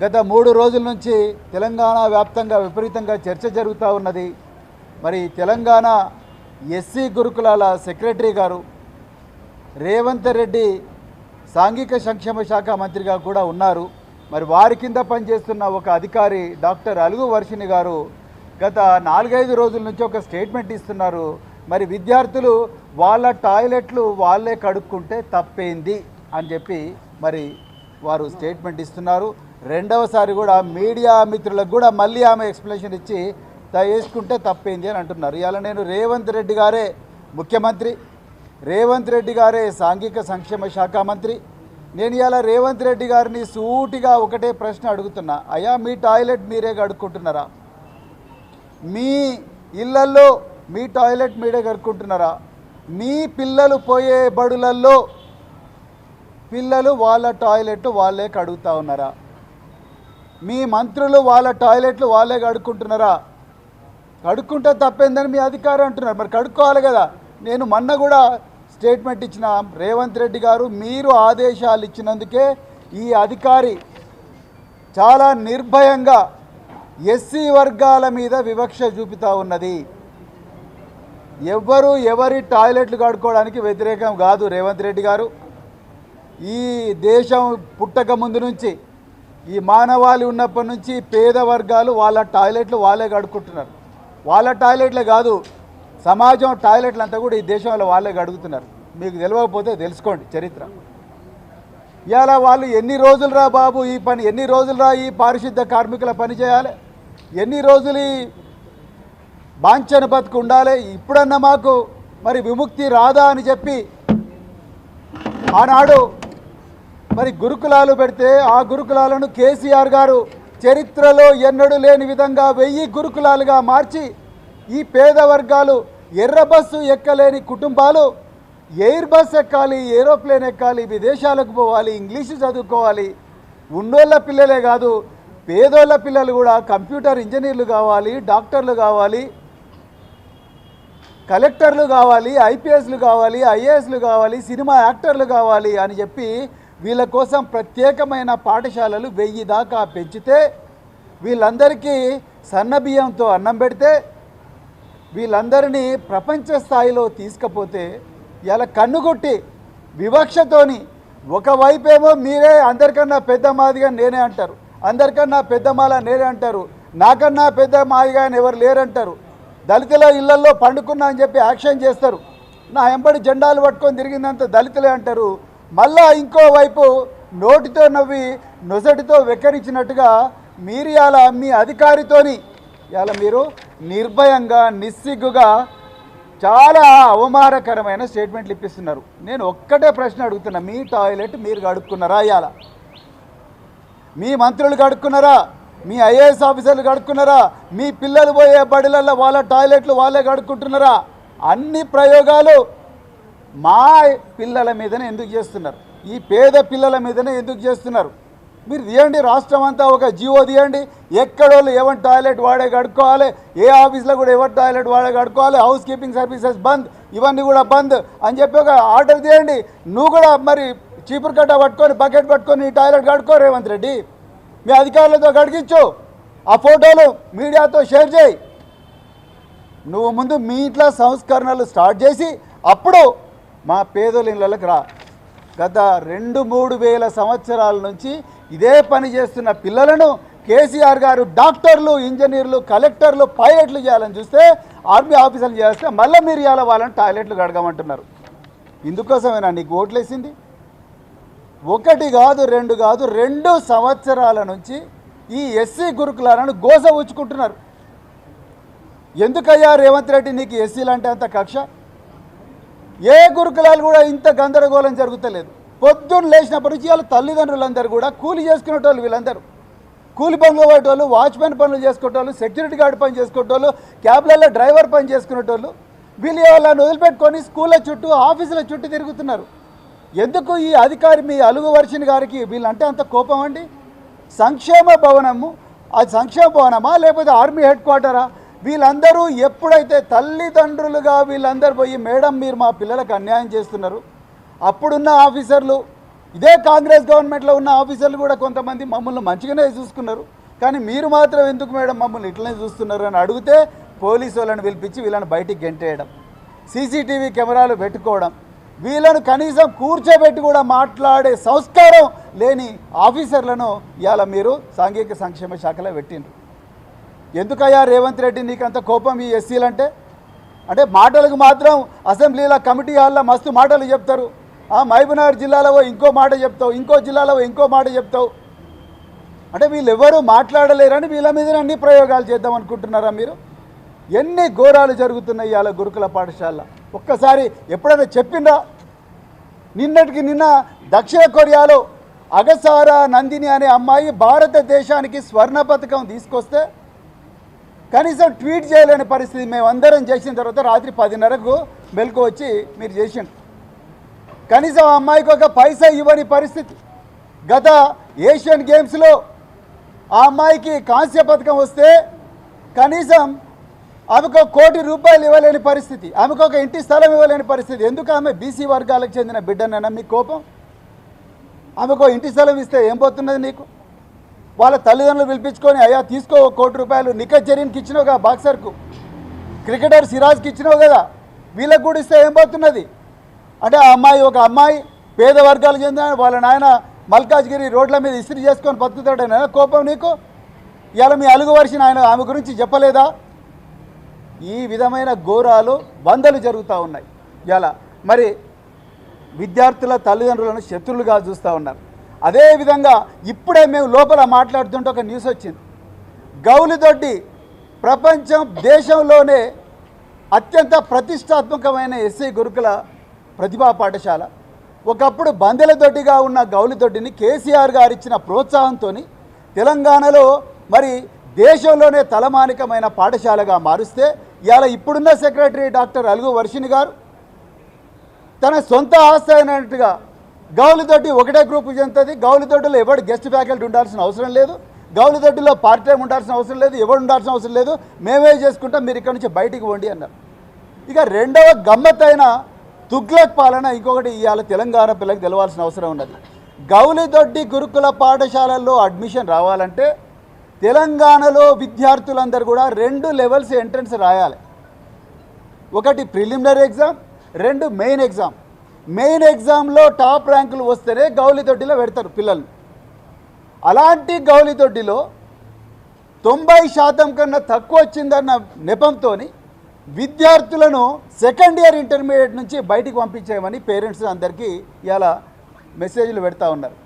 గత 3 రోజుల నుంచి తెలంగాణ వ్యాప్తంగా విపరీతంగా చర్చ జరుగుతూ ఉన్నది. మరి తెలంగాణ ఎస్సీ గురుకులాల సెక్రటరీ గారు రేవంత్ రెడ్డి సాంఘిక సంక్షేమ శాఖ మంత్రిగా కూడా ఉన్నారు. మరి వారి కింద పనిచేస్తున్న ఒక అధికారి డాక్టర్ అలుగు వర్షిణి గారు గత 4-5 రోజుల నుంచి ఒక స్టేట్మెంట్ ఇస్తున్నారు. మరి విద్యార్థులు వాళ్ళ టాయిలెట్లు వాళ్ళే కడుక్కుంటే తప్పేంది అని చెప్పి మరి వారు స్టేట్మెంట్ ఇస్తున్నారు. రెండవసారి కూడా మీడియా మిత్రులకు కూడా మళ్ళీ ఆమె ఎక్స్ప్లెనేషన్ ఇచ్చి వేసుకుంటే తప్పేంది అని అంటున్నారు. ఇవాళ నేను రేవంత్ రెడ్డి గారే ముఖ్యమంత్రి, రేవంత్ రెడ్డి గారే సాంఘిక సంక్షేమ శాఖ మంత్రి. నేను ఇవాళ రేవంత్ రెడ్డి గారిని సూటిగా ఒకటే ప్రశ్న అడుగుతున్నా. అయ్యా, మీ టాయిలెట్ మీరే కడుక్కుంటున్నారా? మీ ఇళ్లల్లో మీ టాయిలెట్ మీరే కడుక్కుంటున్నారా? మీ పిల్లలు పోయే బడులల్లో పిల్లలు వాళ్ళ టాయిలెట్ వాళ్ళే కడుగుతూ ఉన్నారా? మీ మంత్రులు వాళ్ళ టాయిలెట్లు వాళ్ళే కడుక్కుంటున్నారా? కడుక్కుంటే తప్పేందని మీ అధికారం అంటున్నారు. మరి కడుక్కోవాలి కదా. నేను మొన్న కూడా స్టేట్మెంట్ ఇచ్చిన, రేవంత్ రెడ్డి గారు మీరు ఆదేశాలు ఇచ్చినందుకే ఈ అధికారి చాలా నిర్భయంగా ఎస్సీ వర్గాల మీద వివక్ష చూపుతూ ఉన్నది. ఎవరి టాయిలెట్లు కడుక్కోవడానికి వ్యతిరేకం కాదు రేవంత్ రెడ్డి గారు. ఈ దేశం పుట్టక ముందు నుంచి, ఈ మానవాళి ఉన్నప్పటి నుంచి పేద వర్గాలు వాళ్ళ టాయిలెట్లు వాళ్ళే కడుక్కుంటున్నారు. వాళ్ళ టాయిలెట్లే కాదు, సమాజం టాయిలెట్లు అంతా కూడా ఈ దేశంలో వాళ్ళే కడుగుతున్నారు. మీకు తెలియకపోతే తెలుసుకోండి చరిత్ర. ఇవాళ వాళ్ళు ఎన్ని రోజులు రా బాబు ఈ పని, ఎన్ని రోజులు రా ఈ పారిశుద్ధ కార్మికుల పని చేయాలి, ఎన్ని రోజులు ఈ బాంఛన బతుకు ఉండాలి, ఇప్పుడన్నా మాకు మరి విముక్తి రాదా అని చెప్పి ఆనాడు మరి గురుకులాలు పెడితే ఆ గురుకులాలను కేసీఆర్ గారు చరిత్రలో ఎన్నడూ లేని విధంగా 1000 గురుకులాలుగా మార్చి ఈ పేద వర్గాలు, ఎర్ర బస్సు ఎక్కలేని కుటుంబాలు ఎయిర్ బస్ ఎక్కాలి, ఏరోప్లేన్ ఎక్కాలి, విదేశాలకు పోవాలి, ఇంగ్లీషు చదువుకోవాలి. ఉన్నోళ్ళ పిల్లలే కాదు, పేదోళ్ళ పిల్లలు కూడా కంప్యూటర్ ఇంజనీర్లు కావాలి, డాక్టర్లు కావాలి, కలెక్టర్లు కావాలి, ఐపీఎస్లు కావాలి, ఐఏఎస్లు కావాలి, సినిమా యాక్టర్లు కావాలి అని చెప్పి వీళ్ళ కోసం ప్రత్యేకమైన పాఠశాలలు 1000 దాకా పెంచితే, వీళ్ళందరికీ సన్నబియ్యంతో అన్నం పెడితే, వీళ్ళందరినీ ప్రపంచ స్థాయిలో తీసుకపోతే ఇలా కన్నుగొట్టి వివక్షతోని ఒకవైపేమో మీరే అందరికన్నా పెద్ద మాదిగా నేనే అంటారు, అందరికన్నా పెద్ద మాల నేనే అంటారు, నాకన్నా పెద్ద మాదిగా ఎవరు లేరంటారు, దళితుల ఇళ్లల్లో పండుకున్నా అని చెప్పి యాక్షన్ చేస్తారు, నా ఎంబడి జెండాలు పట్టుకొని తిరిగిందంత దళితులే అంటారు. మళ్ళా ఇంకోవైపు నోటితో నవ్వి నొసటితో వెక్కరించినట్టుగా మీరు ఇలా మీ అధికారితోని ఇలా మీరు నిర్భయంగా నిస్సిగ్గుగా చాలా అవమానకరమైన స్టేట్మెంట్లు ఇప్పిస్తున్నారు. నేను ఒక్కటే ప్రశ్న అడుగుతున్నా, మీ టాయిలెట్ మీరు కడుక్కున్నారా? ఇవాళ మీ మంత్రులు కడుక్కున్నారా? మీ ఐఏఎస్ ఆఫీసర్లు కడుక్కున్నారా? మీ పిల్లలు పోయే బడులలో వాళ్ళ టాయిలెట్లు వాళ్ళే కడుక్కుంటున్నారా? అన్ని ప్రయోగాలు మా పిల్లల మీదనే ఎందుకు చేస్తున్నారు? ఈ పేద పిల్లల మీదనే ఎందుకు చేస్తున్నారు? మీరు తీయండి, రాష్ట్రం అంతా ఒక జీవో తీయండి, ఎక్కడోళ్ళు ఎవరి టాయిలెట్ వాడే కడుక్కోవాలి, ఏ ఆఫీస్లో కూడా ఎవరి టాయిలెట్ వాడే కడుక్కోవాలి, హౌస్ కీపింగ్ సర్వీసెస్ బంద్, ఇవన్నీ కూడా బంద్ అని చెప్పి ఒక ఆర్డర్ తీయండి. నువ్వు కూడా మరి చీపురు కట్ట పట్టుకొని బకెట్ పట్టుకొని నీ టాయిలెట్ కడుక్కో రేవంత్ రెడ్డి, మీ అధికారులతో కడిగించు, ఆ ఫోటోలు మీడియాతో షేర్ చేయి. నువ్వు ముందు మీ ఇంట్లో సంస్కరణలు స్టార్ట్ చేసి అప్పుడు మా పేదల ఇళ్ళకి రా. గత 2-3 వేల సంవత్సరాల నుంచి ఇదే పని చేస్తున్న పిల్లలను కేసీఆర్ గారు డాక్టర్లు, ఇంజనీర్లు, కలెక్టర్లు, పైలట్లు చేయాలని చూస్తే, ఆర్మీ ఆఫీసర్లు చేస్తే మళ్ళీ మీరు ఇవాళ వాళ్ళని టాయిలెట్లు కడగమంటున్నారు. ఇందుకోసమేనా నీకు ఓట్లేసింది? 1 కాదు 2 కాదు 2 సంవత్సరాల నుంచి ఈ ఎస్సీ గురుకులాలను గోస ఉంచుకుంటున్నారు. ఎందుకయ్యా రేవంత్ రెడ్డి నీకు ఎస్సీలు అంటే అంత కక్ష? ఏ గురుకులాలు కూడా ఇంత గందరగోళం జరుగుతలేదు. పొద్దున్న లేచినప్పటి నుంచి వాళ్ళ తల్లిదండ్రులందరూ కూడా కూలి చేసుకునేటోళ్ళు, వీళ్ళందరూ కూలి పనులు పోయేటోళ్ళు, వాచ్మెన్ పనులు చేసుకునేటోళ్ళు, సెక్యూరిటీ గార్డ్ పని చేసుకునేటోళ్ళు, క్యాబ్లలో డ్రైవర్ పని చేసుకునేటోళ్ళు. వీళ్ళు వాళ్ళని వదిలిపెట్టుకొని స్కూళ్ళ చుట్టూ, ఆఫీసుల చుట్టూ తిరుగుతున్నారు. ఎందుకు ఈ అధికారి మీ అలుగు వర్షిణి గారికి వీళ్ళంటే అంత కోపం అండి? సంక్షేమ భవనము, అది సంక్షేమ భవనమా లేకపోతే ఆర్మీ హెడ్ క్వార్టరా? వీళ్ళందరూ ఎప్పుడైతే తల్లిదండ్రులుగా వీళ్ళందరూ పోయి మేడం మీరు మా పిల్లలకు అన్యాయం చేస్తున్నారు, అప్పుడున్న ఆఫీసర్లు ఇదే కాంగ్రెస్ గవర్నమెంట్లో ఉన్న ఆఫీసర్లు కూడా కొంతమంది మమ్మల్ని మంచిగానే చూసుకున్నారు, కానీ మీరు మాత్రం ఎందుకు మేడం మమ్మల్ని ఇట్లనే చూస్తున్నారు అని అడిగితే పోలీసు వాళ్ళని పిలిపించి వీళ్ళని బయటికి గెంటేయడం, సీసీటీవీ కెమెరాలు పెట్టుకోవడం, వీళ్ళను కనీసం కూర్చోబెట్టి కూడా మాట్లాడే సంస్కారం లేని ఆఫీసర్లను ఇవాళ మీరు సాంఘిక సంక్షేమ శాఖలో పెట్టిండ్రు. ఎందుకయ్యా రేవంత్ రెడ్డి నీకంత కోపం ఈ ఎస్సీలంటే? అంటే మాటలకు మాత్రం అసెంబ్లీలో కమిటీ హాల్లో మస్తు మాటలు చెప్తారు, మహబూబ్నగర్ జిల్లాలో ఇంకో మాట చెప్తావు, ఇంకో జిల్లాలో ఇంకో మాట చెప్తావు. అంటే వీళ్ళు ఎవరు మాట్లాడలేరని వీళ్ళ మీద అన్ని ప్రయోగాలు చేద్దాం అనుకుంటున్నారా మీరు? ఎన్ని ఘోరాలు జరుగుతున్నాయి ఇవాళ గురుకుల పాఠశాల. ఒక్కసారి ఎప్పుడైనా చెప్పిందా? నిన్నటికి నిన్న దక్షిణ కొరియాలో అగసారా నందిని అనే అమ్మాయి భారతదేశానికి స్వర్ణ పథకం తీసుకొస్తే కనీసం ట్వీట్ చేయలేని పరిస్థితి. మేమందరం చేసిన తర్వాత రాత్రి 10:30కు మెలకు వచ్చి మీరు చేసిండు. కనీసం ఆ అమ్మాయికి ఒక పైసా ఇవ్వని పరిస్థితి. గత ఏషియన్ గేమ్స్లో ఆ అమ్మాయికి కాంస్య పథకం వస్తే కనీసం ఆమెకు ₹1 కోటి ఇవ్వలేని పరిస్థితి, ఆమెకు ఒక ఇంటి స్థలం ఇవ్వలేని పరిస్థితి. ఎందుకు? ఆమె బీసీ వర్గాలకు చెందిన బిడ్డనన్నా మీ కోపం? ఆమెకు ఇంటి స్థలం ఇస్తే ఏం పోతున్నది నీకు? వాళ్ళ తల్లిదండ్రులు పిలిపించుకొని అయ్యా తీసుకో ₹1 కోటి, నిఖత్ జరీన్కి ఇచ్చినావుగా, బాక్సర్కు, క్రికెటర్ సిరాజ్కి ఇచ్చినావు కదా, వీళ్ళకి కూడా ఇస్తే ఏం పోతున్నది? అంటే ఆ అమ్మాయి ఒక అమ్మాయి పేద వర్గాలకు చెందిన వాళ్ళ నాయన మల్కాజ్గిరి రోడ్ల మీద ఇస్త్రీ చేసుకొని బతుకుతాడైనా కోపం నీకు? ఇవాళ మీ అలుగు వర్షిని ఆయన ఆమె గురించి చెప్పలేదా? ఈ విధమైన ఘోరాలు వందలు జరుగుతూ ఉన్నాయి. ఇలా మరి విద్యార్థుల తల్లిదండ్రులను శత్రులుగా చూస్తూ ఉన్నారు. అదేవిధంగా ఇప్పుడే మేము లోపల మాట్లాడుతుంటే ఒక న్యూస్ వచ్చింది. గౌలిదొడ్డి ప్రపంచం దేశంలోనే అత్యంత ప్రతిష్టాత్మకమైన ఎస్సీ గురుకుల ప్రతిభా పాఠశాల. ఒకప్పుడు బందెలదొడ్డిగా ఉన్న గౌలిదొడ్డిని కేసీఆర్ గారు ఇచ్చిన ప్రోత్సాహంతో తెలంగాణలో మరి దేశంలోనే తలమానికమైన పాఠశాలగా మారుస్తే ఇవాళ ఇప్పుడున్న సెక్రటరీ డాక్టర్ అలుగు వర్షిని గారు తన సొంత ఆస్తి అయినట్టుగా గౌలిదొడ్డి ఒకటే గ్రూపు చెందుతుంది, గౌలిదొడ్డిలో ఎవరు గెస్ట్ ఫ్యాకల్టీ ఉండాల్సిన అవసరం లేదు, గౌలిదొడ్డిలో పార్ట్ టైం ఉండాల్సిన అవసరం లేదు, ఎవరు ఉండాల్సిన అవసరం లేదు, మేమే చేసుకుంటాం, మీరు ఇక్కడ నుంచి బయటికి పోండి అన్నారు. ఇక రెండవ గమ్మత్తైన తుగ్లక్ పాలన ఇంకొకటి ఇవాళ తెలంగాణ పిల్లలకు తెలవాల్సిన అవసరం ఉన్నది. గౌలిదొడ్డి గురుకుల పాఠశాలల్లో అడ్మిషన్ రావాలంటే తెలంగాణలో విద్యార్థులందరూ కూడా 2 లెవెల్స్ ఎంట్రన్స్ రాయాలి. ఒకటి preliminary exam, 2 main exam. Main ఎగ్జామ్లో టాప్ ర్యాంకులు వస్తేనే గౌలిదొడ్డిలో పెడతారు పిల్లల్ని. అలాంటి గౌలిదొడ్డిలో 90% కన్నా తక్కువ వచ్చిందన్న నెపంతో విద్యార్థులను సెకండ్ ఇయర్ ఇంటర్మీడియట్ నుంచి బయటికి పంపించేయమని పేరెంట్స్ అందరికీ ఇలా మెసేజ్లు పెడతా ఉన్నారు.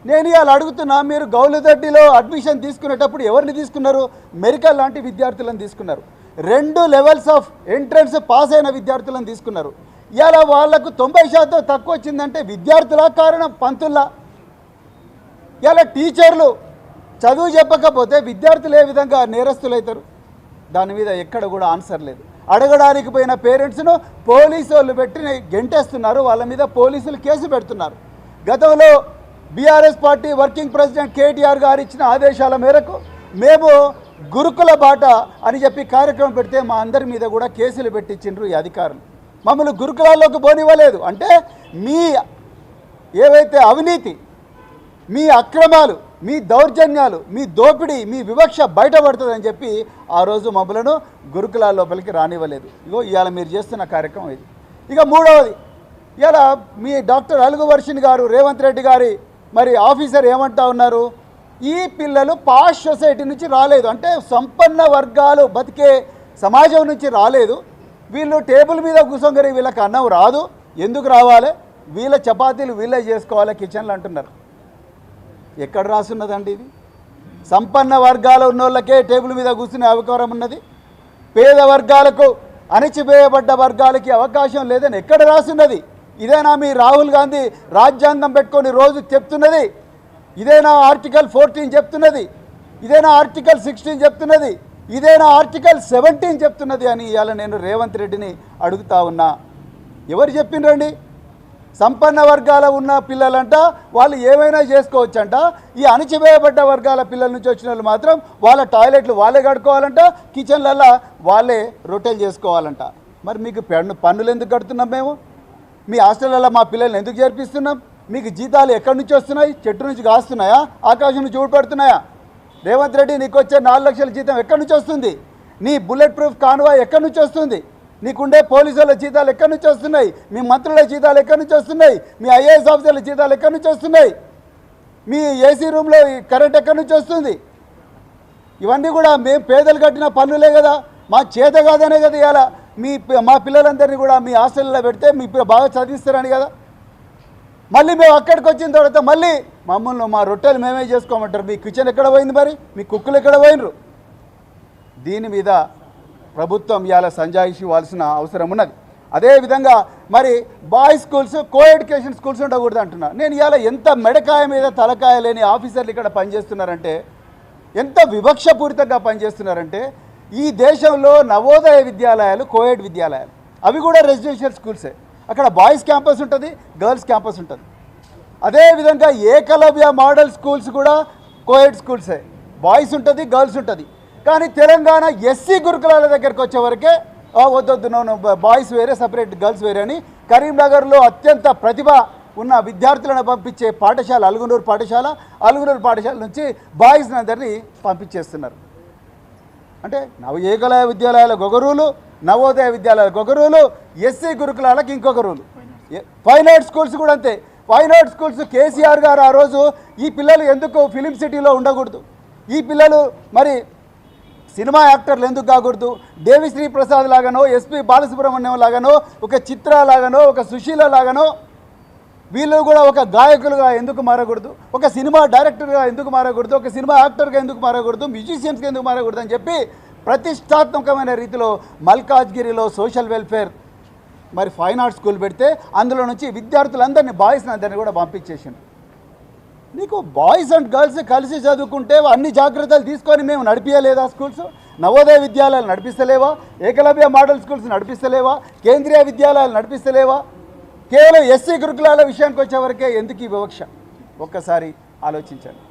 నేను ఇవాళ అడుగుతున్నా, మీరు గౌలిదొడ్డిలో అడ్మిషన్ తీసుకునేటప్పుడు ఎవరిని తీసుకున్నారు? మెరికల్ లాంటి విద్యార్థులను తీసుకున్నారు. 2 లెవెల్స్ ఆఫ్ ఎంట్రన్స్ పాస్ అయిన విద్యార్థులను తీసుకున్నారు. ఇవాళ వాళ్లకు 90% తక్కువ వచ్చిందంటే విద్యార్థుల కారణం, పంతుల్లా? ఇవాళ టీచర్లు చదువు చెప్పకపోతే విద్యార్థులు ఏ విధంగా నేరస్తులు అవుతారు? దాని మీద ఎక్కడ కూడా ఆన్సర్ లేదు. అడగడానికి పోయిన పేరెంట్స్ను పోలీసు వాళ్ళు పెట్టి గెంటేస్తున్నారు, వాళ్ళ మీద పోలీసులు కేసు పెడుతున్నారు. గతంలో BRS party working president KTR గారు ఇచ్చిన ఆదేశాల మేరకు మేము గురుకుల బాట అని చెప్పి కార్యక్రమం పెడితే మా అందరి మీద కూడా కేసులు పెట్టించిండ్రు ఈ అధికారులు. మమ్మల్ని గురుకులాల్లోకి పోనివ్వలేదు. అంటే మీ ఏవైతే అవినీతి, మీ అక్రమాలు, మీ దౌర్జన్యాలు, మీ దోపిడీ, మీ వివక్ష బయటపడుతుందని చెప్పి ఆ రోజు మమ్మలను గురుకులాల లోపలికి రానివ్వలేదు. ఇగో ఇవాళ మీరు చేస్తున్న కార్యక్రమం ఇది. ఇక మూడవది, ఇవాళ మీ డాక్టర్ అలుగు వర్షిని గారు, రేవంత్ రెడ్డి గారి మరి ఆఫీసర్ ఏమంటా ఉన్నారు? ఈ పిల్లలు పాష్ సొసైటీ నుంచి రాలేదు, అంటే సంపన్న వర్గాలు బతికే సమాజం నుంచి రాలేదు, వీళ్ళు టేబుల్ మీద కూర్చొని వీళ్ళకి అన్నం రాదు, ఎందుకు రావాలి, వీళ్ళ చపాతీలు వీళ్ళే చేసుకోవాలి కిచెన్లు అంటున్నారు. ఎక్కడ రాసున్నదండి ఇది? సంపన్న వర్గాలు ఉన్నోళ్ళకే టేబుల్ మీద కూర్చునే అవకాశం ఉన్నది, పేద వర్గాలకు, అణచివేయబడ్డ వర్గాలకి అవకాశం లేదని ఎక్కడ రాసున్నది? ఇదేనా మీ రాహుల్ గాంధీ రాజ్యాంగం పెట్టుకొని రోజు చెప్తున్నది? ఇదేనా ఆర్టికల్ 14 చెప్తున్నది? ఇదేనా ఆర్టికల్ 16 చెప్తున్నది? ఇదేనా ఆర్టికల్ 17 చెప్తున్నది అని ఇవాళ నేను రేవంత్ రెడ్డిని అడుగుతా ఉన్నా. ఎవరు చెప్పిండ్రండి? సంపన్న వర్గాల ఉన్న పిల్లలంట వాళ్ళు ఏమైనా చేసుకోవచ్చంట, ఈ అణచివేయబడ్డ వర్గాల పిల్లల నుంచి వచ్చిన వాళ్ళు మాత్రం వాళ్ళ టాయిలెట్లు వాళ్ళే కడుక్కోవాలంట, కిచెన్లల్లో వాళ్ళే రొట్టెలు చేసుకోవాలంట. మరి మీకు పన్నులు ఎందుకు కడుతున్నాం మేము? మీ హాస్టళ్ళల్లో మా పిల్లల్ని ఎందుకు చేర్పిస్తున్నాం? మీకు జీతాలు ఎక్కడి నుంచి వస్తున్నాయి? చెట్టు నుంచి కాస్తున్నాయా? ఆకాశం నుంచి ఊడిపడుతున్నాయా? రేవంత్ రెడ్డి నీకు వచ్చే 4 లక్షల జీతం ఎక్కడి నుంచి వస్తుంది? నీ బుల్లెట్ ప్రూఫ్ కాన్వాయ్ ఎక్కడి నుంచి వస్తుంది? నీకుండే పోలీసుల జీతాలు ఎక్కడి నుంచి వస్తున్నాయి? మీ మంత్రుల జీతాలు ఎక్కడి నుంచి వస్తున్నాయి? మీ ఐఏఎస్ ఆఫీసర్ల జీతాలు ఎక్కడి నుంచి వస్తున్నాయి? మీ ఏసీ రూమ్లో కరెంట్ ఎక్కడి నుంచి వస్తుంది? ఇవన్నీ కూడా మేము పేదలు కట్టిన పన్నులే కదా, మా చేత కాదనే కదా ఇవాళ మా పిల్లలందరినీ కూడా మీ హాస్టల్లో పెడితే మీ బాగా చదివిస్తారని కదా. మళ్ళీ మేము అక్కడికి వచ్చిన తర్వాత మళ్ళీ మమ్మల్ని మా రొట్టెలు మేమే చేసుకోమంటారు. మీ కిచెన్ ఎక్కడ పోయింది? మరి మీ కుక్కలు ఎక్కడ పోయినరు? దీని మీద ప్రభుత్వం ఇవాళ సంజాయిషి ఇవ్వాల్సిన అవసరం ఉన్నది. అదేవిధంగా మరి boys schools, co education schools ఉండకూడదు అంటున్నా. నేను ఇవాళ ఎంత మెడకాయ మీద తలకాయ లేని ఆఫీసర్లు ఇక్కడ పనిచేస్తున్నారంటే, ఎంత వివక్షపూరితంగా పనిచేస్తున్నారంటే, ఈ దేశంలో నవోదయ విద్యాలయాలు, కోఎడ్ విద్యాలయాలు, అవి కూడా రెసిడెన్షియల్ స్కూల్సే. అక్కడ బాయ్స్ క్యాంపస్ ఉంటుంది, గర్ల్స్ క్యాంపస్ ఉంటుంది. అదేవిధంగా ఏకలవ్య మోడల్ స్కూల్స్ కూడా కోఎడ్ స్కూల్సే, బాయ్స్ ఉంటుంది, గర్ల్స్ ఉంటుంది. కానీ తెలంగాణ ఎస్సీ గురుకులాల దగ్గరికి వచ్చేవరకే వద్దొద్దు, నో బాయ్స్ వేరే, సపరేట్ గర్ల్స్ వేరే అని కరీంనగర్లో అత్యంత ప్రతిభ ఉన్న విద్యార్థులను పంపించే పాఠశాల అలుగునూరు పాఠశాల నుంచి బాయ్స్ని అందరినీ పంపించేస్తున్నారు. అంటే ఏకలవ్య విద్యాలయాలకు ఒక రూలు, నవోదయ విద్యాలయాలకు ఒక రూలు, ఎస్సీ గురుకులాలకు ఇంకొక రూలు. ఫైన్ ఆర్ట్ స్కూల్స్ కూడా అంతే. ఫైన్ ఆర్ట్ స్కూల్స్ కేసీఆర్ గారు ఆ రోజు ఈ పిల్లలు ఎందుకు ఫిలిం సిటీలో ఉండకూడదు, ఈ పిల్లలు మరి సినిమా యాక్టర్లు ఎందుకు కాకూడదు, దేవిశ్రీ ప్రసాద్ లాగానో, ఎస్పి బాలసుబ్రహ్మణ్యం లాగానో, ఒక చిత్ర లాగానో, ఒక సుశీల లాగానో వీళ్ళు కూడా ఒక గాయకులుగా ఎందుకు మారకూడదు, ఒక సినిమా డైరెక్టర్గా ఎందుకు మారకూడదు, ఒక సినిమా యాక్టర్గా ఎందుకు మారకూడదు, మ్యూజిషియన్స్గా ఎందుకు మారకూడదు అని చెప్పి ప్రతిష్టాత్మకమైన రీతిలో మల్కాజ్గిరిలో సోషల్ వెల్ఫేర్ మరి ఫైన్ ఆర్ట్స్ స్కూల్ పెడితే అందులో నుంచి విద్యార్థులందరినీ, బాయ్స్ని అందరినీ కూడా పంపించేసింది. నీకు బాయ్స్ అండ్ గర్ల్స్ కలిసి చదువుకుంటే అన్ని జాగ్రత్తలు తీసుకొని మేము నడిపించలేదా? స్కూల్స్, నవోదయ విద్యాలయాలు నడిపిస్తలేవా? ఏకలవ్య మోడల్ స్కూల్స్ నడిపిస్తలేవా? కేంద్రీయ విద్యాలయాలు నడిపిస్తలేవా? కేవలం ఎస్సీ గురుకులాల విషయానికి వచ్చేవరకే ఎందుకు ఈ వివక్ష? ఒక్కసారి ఆలోచించండి.